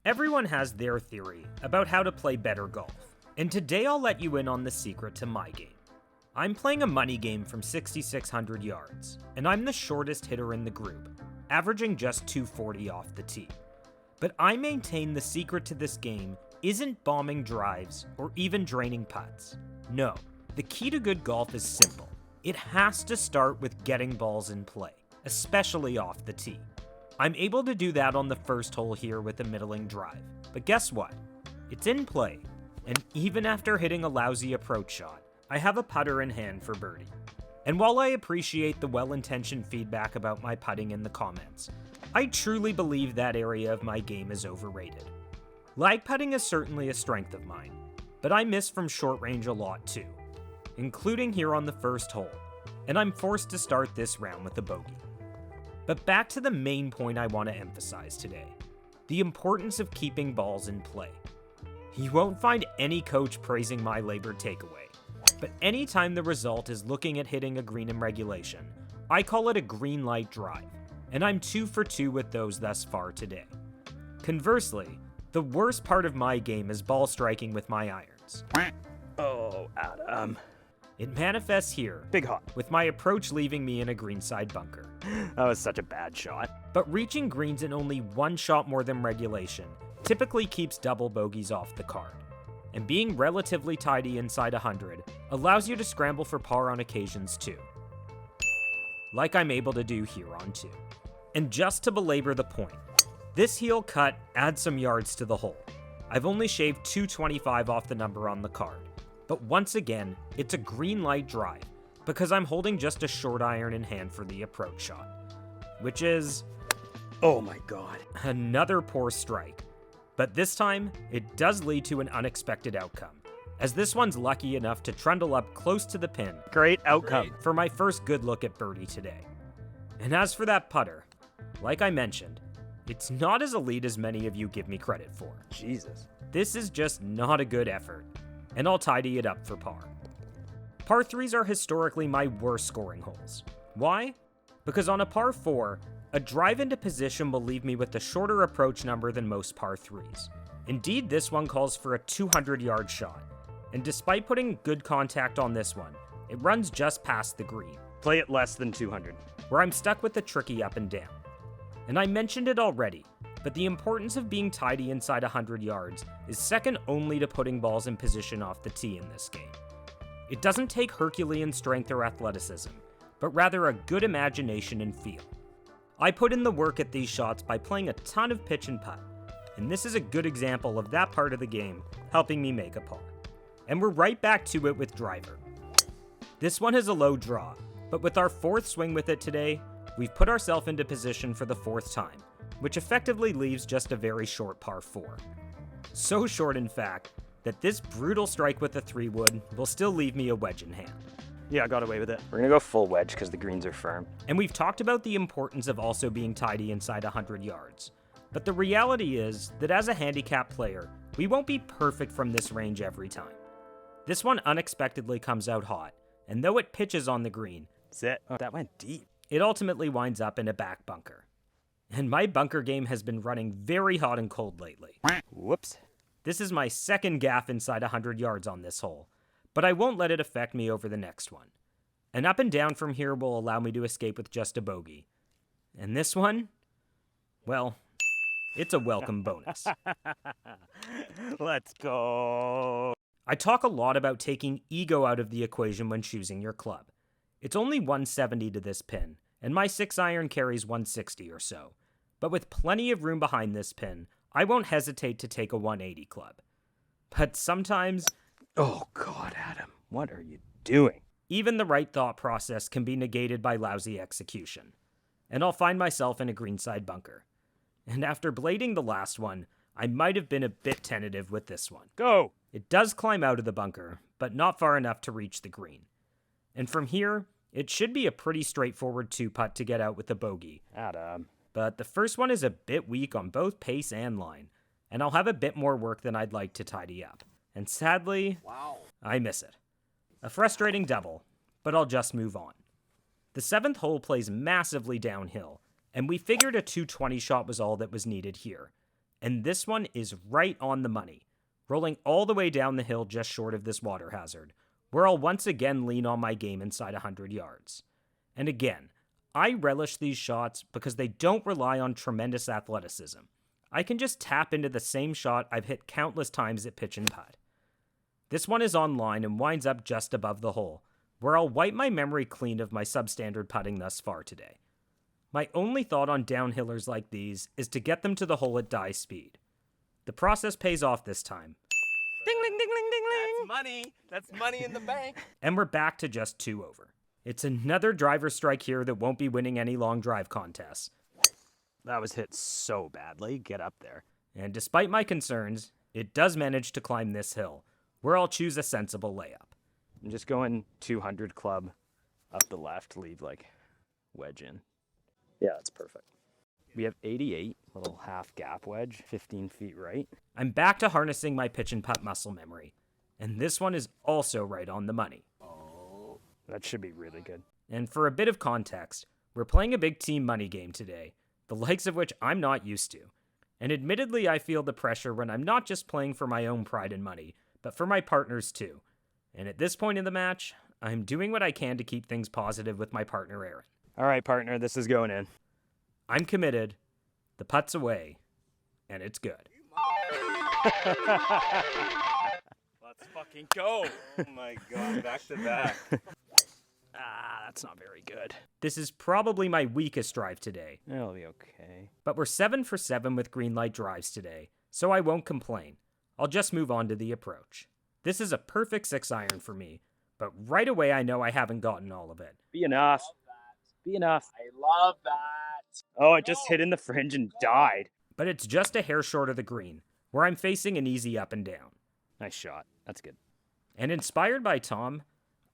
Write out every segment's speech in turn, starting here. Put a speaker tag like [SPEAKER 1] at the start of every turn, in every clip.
[SPEAKER 1] Everyone has their theory about how to play better golf, and today I'll let you in on the secret to my game. I'm playing a money game from 6,600 yards, and I'm the shortest hitter in the group, averaging just 240 off the tee. But I maintain the secret to this game isn't bombing drives or even draining putts. No, the key to good golf is simple. It has to start with getting balls in play, especially off the tee. I'm able to do that on the first hole here with a middling drive, but guess what? It's in play, and even after hitting a lousy approach shot, I have a putter in hand for birdie. And while I appreciate the well-intentioned feedback about my putting in the comments, I truly believe that area of my game is overrated. Lag putting is certainly a strength of mine, but I miss from short range a lot too, including here on the first hole, and I'm forced to start this round with a bogey. But back to the main point I want to emphasize today, the importance of keeping balls in play. You won't find any coach praising my labored takeaway, but anytime the result is looking at hitting a green in regulation, I call it a green light drive, and I'm 2 for 2 with those thus far today. Conversely, the worst part of my game is ball striking with my irons.
[SPEAKER 2] Oh, Adam.
[SPEAKER 1] It manifests here,
[SPEAKER 2] Big hot.
[SPEAKER 1] with my approach leaving me in a greenside bunker.
[SPEAKER 2] That was such a bad shot.
[SPEAKER 1] But reaching greens in only one shot more than regulation typically keeps double bogeys off the card. And being relatively tidy inside 100 allows you to scramble for par on occasions too. Like I'm able to do here on 2. And just to belabor the point, this heel cut adds some yards to the hole. I've only shaved 225 off the number on the card. But once again, it's a green light drive, because I'm holding just a short iron in hand for the approach shot, which is,
[SPEAKER 2] Oh my god.
[SPEAKER 1] another poor strike. But this time, it does lead to an unexpected outcome, as this one's lucky enough to trundle up close to the pin
[SPEAKER 2] Great outcome.
[SPEAKER 1] for my first good look at birdie today. And as for that putter, like I mentioned, it's not as elite as many of you give me credit for.
[SPEAKER 2] Jesus.
[SPEAKER 1] This is just not a good effort, and I'll tidy it up for par. Par 3s are historically my worst scoring holes. Why? Because on a par 4, a drive into position will leave me with a shorter approach number than most par 3s. Indeed, this one calls for a 200-yard shot, and despite putting good contact on this one, it runs just past the green,
[SPEAKER 2] Play it less than 200.
[SPEAKER 1] where I'm stuck with the tricky up and down. And I mentioned it already, but the importance of being tidy inside 100 yards is second only to putting balls in position off the tee in this game. It doesn't take Herculean strength or athleticism, but rather a good imagination and feel. I put in the work at these shots by playing a ton of pitch and putt, and this is a good example of that part of the game helping me make a par. And we're right back to it with driver. This one is a low draw, but with our 4th swing with it today, we've put ourselves into position for the 4th time, which effectively leaves just a very short par 4. So short, in fact, that this brutal strike with the 3-wood will still leave me a wedge in hand.
[SPEAKER 2] Yeah, I got away with it. We're gonna go full wedge because the greens are firm.
[SPEAKER 1] And we've talked about the importance of also being tidy inside 100 yards. But the reality is that as a handicap player, we won't be perfect from this range every time. This one unexpectedly comes out hot, and though it pitches on the green,
[SPEAKER 2] Sit. Oh, that went deep.
[SPEAKER 1] it ultimately winds up in a back bunker. And my bunker game has been running very hot and cold lately.
[SPEAKER 2] Whoops.
[SPEAKER 1] This is my second gaff inside 100 yards on this hole, but I won't let it affect me over the next one. An up and down from here will allow me to escape with just a bogey. And this one? Well, it's a welcome bonus.
[SPEAKER 2] Let's go.
[SPEAKER 1] I talk a lot about taking ego out of the equation when choosing your club. It's only 170 to this pin, and my 6-iron carries 160 or so. But with plenty of room behind this pin, I won't hesitate to take a 180 club. But sometimes,
[SPEAKER 2] Oh god, Adam. What are you doing?
[SPEAKER 1] even the right thought process can be negated by lousy execution. And I'll find myself in a greenside bunker. And after blading the last one, I might have been a bit tentative with this one.
[SPEAKER 2] Go.
[SPEAKER 1] It does climb out of the bunker, but not far enough to reach the green. And from here, it should be a pretty straightforward 2-putt to get out with a bogey.
[SPEAKER 2] Adam.
[SPEAKER 1] But the first one is a bit weak on both pace and line, and I'll have a bit more work than I'd like to tidy up. And sadly, I miss it. A frustrating double, but I'll just move on. The 7th hole plays massively downhill, and we figured a 220 shot was all that was needed here. and this one is right on the money, rolling all the way down the hill just short of this water hazard, where I'll once again lean on my game inside 100 yards. And again, I relish these shots because they don't rely on tremendous athleticism. I can just tap into the same shot I've hit countless times at pitch and putt. This one is on line and winds up just above the hole, where I'll wipe my memory clean of my substandard putting thus far today. My only thought on downhillers like these is to get them to the hole at die speed. The process pays off this time.
[SPEAKER 2] Ding, ding, ding, ding, ding, ding. That's money. That's money in the bank.
[SPEAKER 1] And we're back to just 2 over. It's another driver strike here that won't be winning any long drive contests.
[SPEAKER 2] That was hit so badly. Get up there.
[SPEAKER 1] And despite my concerns, it does manage to climb this hill, where I'll choose a sensible layup.
[SPEAKER 2] I'm just going 200 club up the left, leave like wedge in. Yeah, that's perfect. We have 88, little half gap wedge, 15 feet right.
[SPEAKER 1] I'm back to harnessing my pitch and putt muscle memory, and this one is also right on the money.
[SPEAKER 2] Oh, that should be really good.
[SPEAKER 1] And for a bit of context, we're playing a big team money game today, the likes of which I'm not used to. And admittedly, I feel the pressure when I'm not just playing for my own pride and money, but for my partners too. And at this point in the match, I'm doing what I can to keep things positive with my partner Aaron.
[SPEAKER 2] All right, partner, this is going in.
[SPEAKER 1] I'm committed, the putt's away, and it's good.
[SPEAKER 2] Let's fucking go.
[SPEAKER 3] Oh my god, back to back.
[SPEAKER 2] That's not very good.
[SPEAKER 1] This is probably my weakest drive today,
[SPEAKER 2] It'll be okay.
[SPEAKER 1] but we're 7 for 7 with green light drives today, so I won't complain. I'll just move on to the approach. This is a perfect 6-iron for me, but right away I know I haven't gotten all of it.
[SPEAKER 2] Be enough. Be enough.
[SPEAKER 3] I love that.
[SPEAKER 2] Oh, it just hit in the fringe and died.
[SPEAKER 1] But it's just a hair short of the green, where I'm facing an easy up and down.
[SPEAKER 2] Nice shot. That's good.
[SPEAKER 1] And inspired by Tom,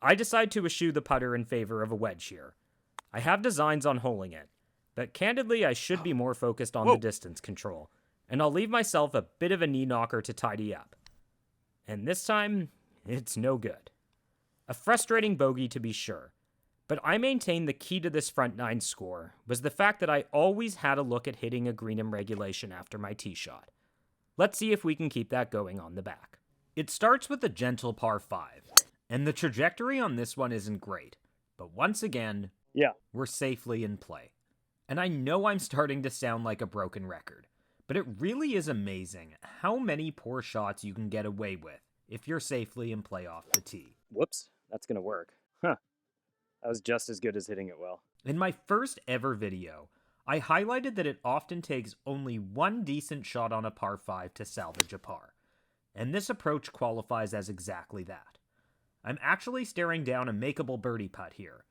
[SPEAKER 1] I decide to eschew the putter in favor of a wedge here. I have designs on holing it, but candidly I should be more focused on the distance control, and I'll leave myself a bit of a knee knocker to tidy up. And this time, it's no good. A frustrating bogey to be sure, but I maintain the key to this front 9 score was the fact that I always had a look at hitting a green in regulation after my tee shot. Let's see if we can keep that going on the back. It starts with a gentle par 5, and the trajectory on this one isn't great, but once again, we're safely in play. And I know I'm starting to sound like a broken record, but it really is amazing how many poor shots you can get away with if you're safely in play off the tee.
[SPEAKER 2] Whoops. That's going to work. Huh. That was just as good as hitting it well.
[SPEAKER 1] In my first ever video, I highlighted that it often takes only one decent shot on a par 5 to salvage a par, and this approach qualifies as exactly that. I'm actually staring down a makeable birdie putt here,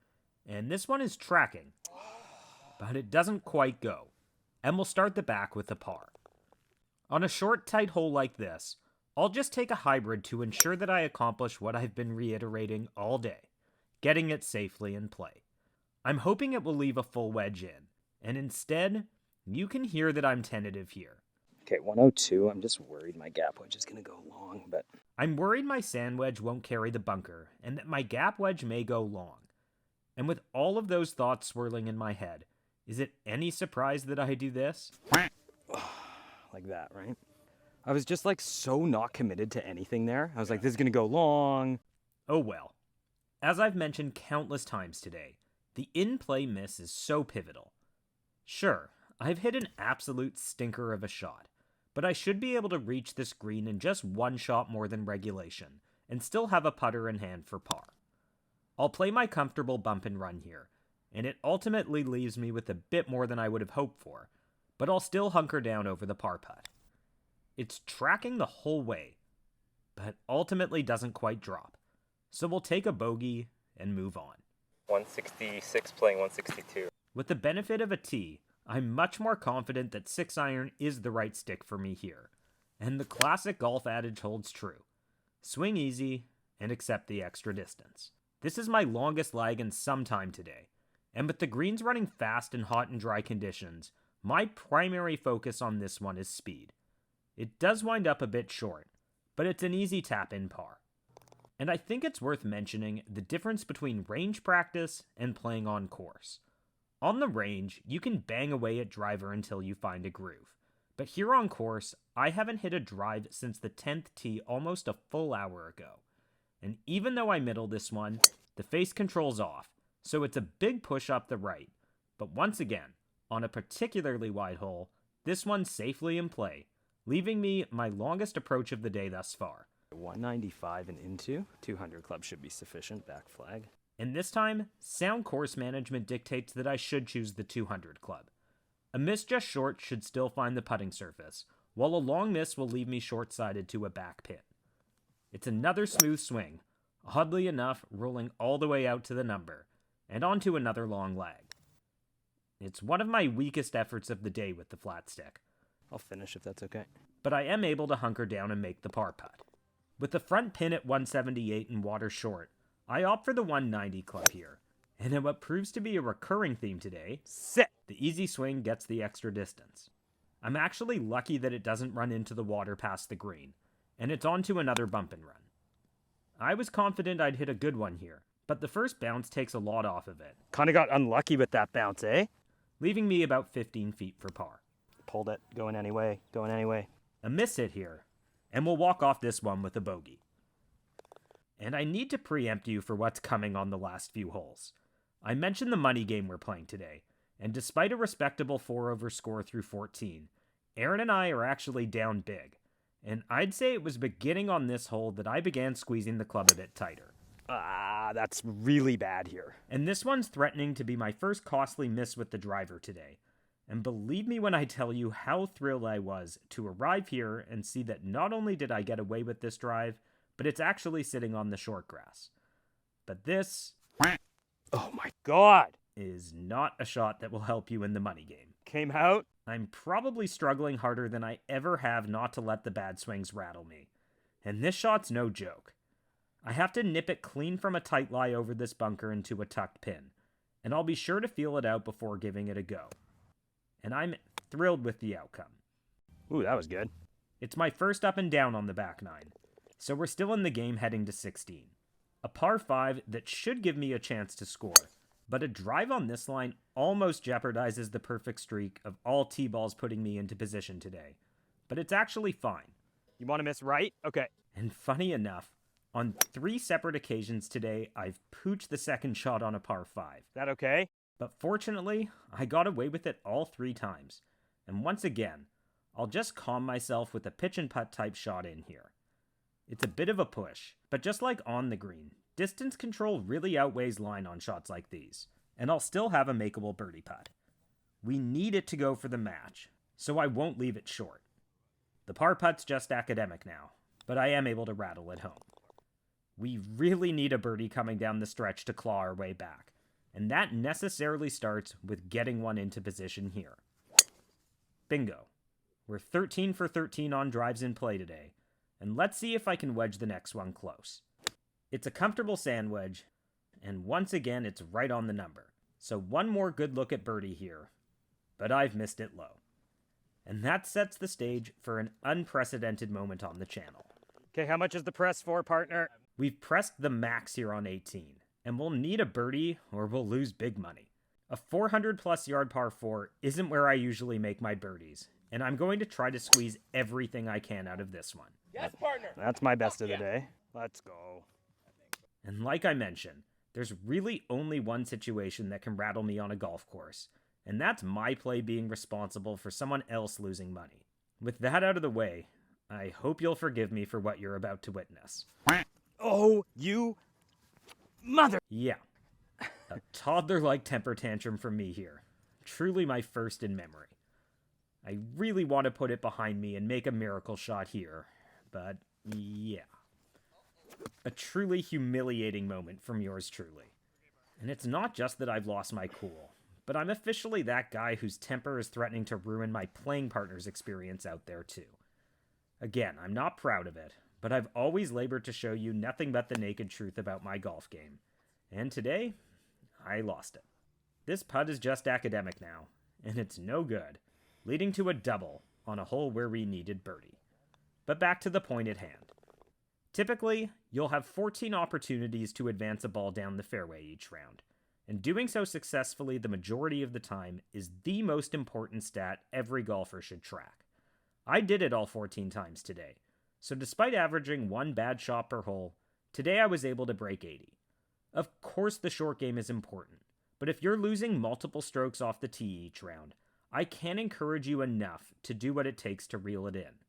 [SPEAKER 1] and this one is tracking, but it doesn't quite go, and we'll start the back with a par. On a short, tight hole like this, I'll just take a hybrid to ensure that I accomplish what I've been reiterating all day, getting it safely in play. I'm hoping it will leave a full wedge in, and instead, you can hear that I'm tentative here.
[SPEAKER 2] Okay, 102. I'm just worried my gap wedge is going to go long, but...
[SPEAKER 1] I'm worried my sand wedge won't carry the bunker, and that my gap wedge may go long. And with all of those thoughts swirling in my head, is it any surprise that I do this?
[SPEAKER 2] Like that, right? I was just like so not committed to anything there. I was like, this is going to go long.
[SPEAKER 1] Oh well. As I've mentioned countless times today, the in-play miss is so pivotal. Sure, I've hit an absolute stinker of a shot, but I should be able to reach this green in just one shot more than regulation, and still have a putter in hand for par. I'll play my comfortable bump and run here, and it ultimately leaves me with a bit more than I would have hoped for, but I'll still hunker down over the par putt. It's tracking the whole way, but ultimately doesn't quite drop, so we'll take a bogey and move on.
[SPEAKER 3] 166 playing 162.
[SPEAKER 1] With the benefit of a tee, I'm much more confident that 6-iron is the right stick for me here, and the classic golf adage holds true. Swing easy and accept the extra distance. This is my longest lag in some time today, and with the greens running fast in hot and dry conditions, my primary focus on this one is speed. It does wind up a bit short, but it's an easy tap-in par. And I think it's worth mentioning the difference between range practice and playing on course. On the range, you can bang away at driver until you find a groove, But here on course, I haven't hit a drive since the 10th tee almost a full hour ago. And even though I middle this one, the face control's off, so it's a big push up the right. But once again, on a particularly wide hole, this one's safely in play, leaving me my longest approach of the day thus far.
[SPEAKER 2] 195 and into, 200 club should be sufficient, back flag.
[SPEAKER 1] And this time, sound course management dictates that I should choose the 200 club. A miss just short should still find the putting surface, while a long miss will leave me short-sided to a back pin. It's another smooth swing, oddly enough rolling all the way out to the number, and onto another long leg. It's one of my weakest efforts of the day with the flat stick.
[SPEAKER 2] I'll finish if that's okay.
[SPEAKER 1] But I am able to hunker down and make the par putt. With the front pin at 178 and water short, I opt for the 190 club here, and in what proves to be a recurring theme today,
[SPEAKER 2] Sit!
[SPEAKER 1] The easy swing gets the extra distance. I'm actually lucky that it doesn't run into the water past the green, and it's on to another bump and run. I was confident I'd hit a good one here, but the first bounce takes a lot off of it,
[SPEAKER 2] Kinda got unlucky with that bounce, eh?
[SPEAKER 1] leaving me about 15 feet for par.
[SPEAKER 2] Pulled it, going anyway.
[SPEAKER 1] A miss hit here, and we'll walk off this one with a bogey. And I need to preempt you for what's coming on the last few holes. I mentioned the money game we're playing today, and despite a respectable 4-over score through 14, Aaron and I are actually down big, and I'd say it was beginning on this hole that I began squeezing the club a bit tighter.
[SPEAKER 2] That's really bad here.
[SPEAKER 1] And this one's threatening to be my first costly miss with the driver today. And believe me when I tell you how thrilled I was to arrive here and see that not only did I get away with this drive, but it's actually sitting on the short grass. But this
[SPEAKER 2] Oh my god!
[SPEAKER 1] is not a shot that will help you in the money game.
[SPEAKER 2] Came out.
[SPEAKER 1] I'm probably struggling harder than I ever have not to let the bad swings rattle me. And this shot's no joke. I have to nip it clean from a tight lie over this bunker into a tucked pin, and I'll be sure to feel it out before giving it a go. And I'm thrilled with the outcome.
[SPEAKER 2] Ooh, that was good.
[SPEAKER 1] It's my first up and down on the back nine, so we're still in the game heading to 16. A par 5 that should give me a chance to score, but a drive on this line almost jeopardizes the perfect streak of all tee-balls putting me into position today. But it's actually fine.
[SPEAKER 2] You want to miss right? Okay.
[SPEAKER 1] And funny enough, on 3 separate occasions today, I've pooched the second shot on a par 5.
[SPEAKER 2] That okay?
[SPEAKER 1] But fortunately, I got away with it all 3 times. And once again, I'll just calm myself with a pitch and putt type shot in here. It's a bit of a push, but just like on the green, distance control really outweighs line on shots like these, and I'll still have a makeable birdie putt. We need it to go for the match, so I won't leave it short. The par putt's just academic now, but I am able to rattle it home. We really need a birdie coming down the stretch to claw our way back, and that necessarily starts with getting one into position here. Bingo. We're 13 for 13 on drives in play today, and let's see if I can wedge the next one close. It's a comfortable sand wedge, and once again it's right on the number, so one more good look at birdie here, but I've missed it low. And that sets the stage for an unprecedented moment on the channel.
[SPEAKER 2] Okay, how much is the press for, partner?
[SPEAKER 1] We've pressed the max here on 18, and we'll need a birdie or we'll lose big money. A 400 plus yard par 4 isn't where I usually make my birdies, and I'm going to try to squeeze everything I can out of this one.
[SPEAKER 3] Yes, partner.
[SPEAKER 2] That's my best of the day. Let's go.
[SPEAKER 1] And like I mentioned, there's really only one situation that can rattle me on a golf course, and that's my play being responsible for someone else losing money. With that out of the way, I hope you'll forgive me for what you're about to witness.
[SPEAKER 2] Oh, you mother!
[SPEAKER 1] Yeah, a toddler-like temper tantrum from me here. Truly my first in memory. I really want to put it behind me and make a miracle shot here, but yeah. A truly humiliating moment from yours truly. And it's not just that I've lost my cool, but I'm officially that guy whose temper is threatening to ruin my playing partner's experience out there too. Again, I'm not proud of it, but I've always labored to show you nothing but the naked truth about my golf game. And today, I lost it. This putt is just academic now, and it's no good, leading to a double on a hole where we needed birdie. But back to the point at hand. Typically, you'll have 14 opportunities to advance a ball down the fairway each round, and doing so successfully the majority of the time is the most important stat every golfer should track. I did it all 14 times today, so despite averaging one bad shot per hole, today I was able to break 80. Of course the short game is important, but if you're losing multiple strokes off the tee each round, I can't encourage you enough to do what it takes to reel it in.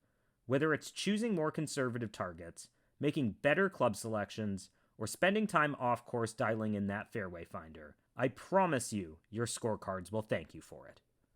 [SPEAKER 1] Whether it's choosing more conservative targets, making better club selections, or spending time off course dialing in that fairway finder, I promise you your scorecards will thank you for it.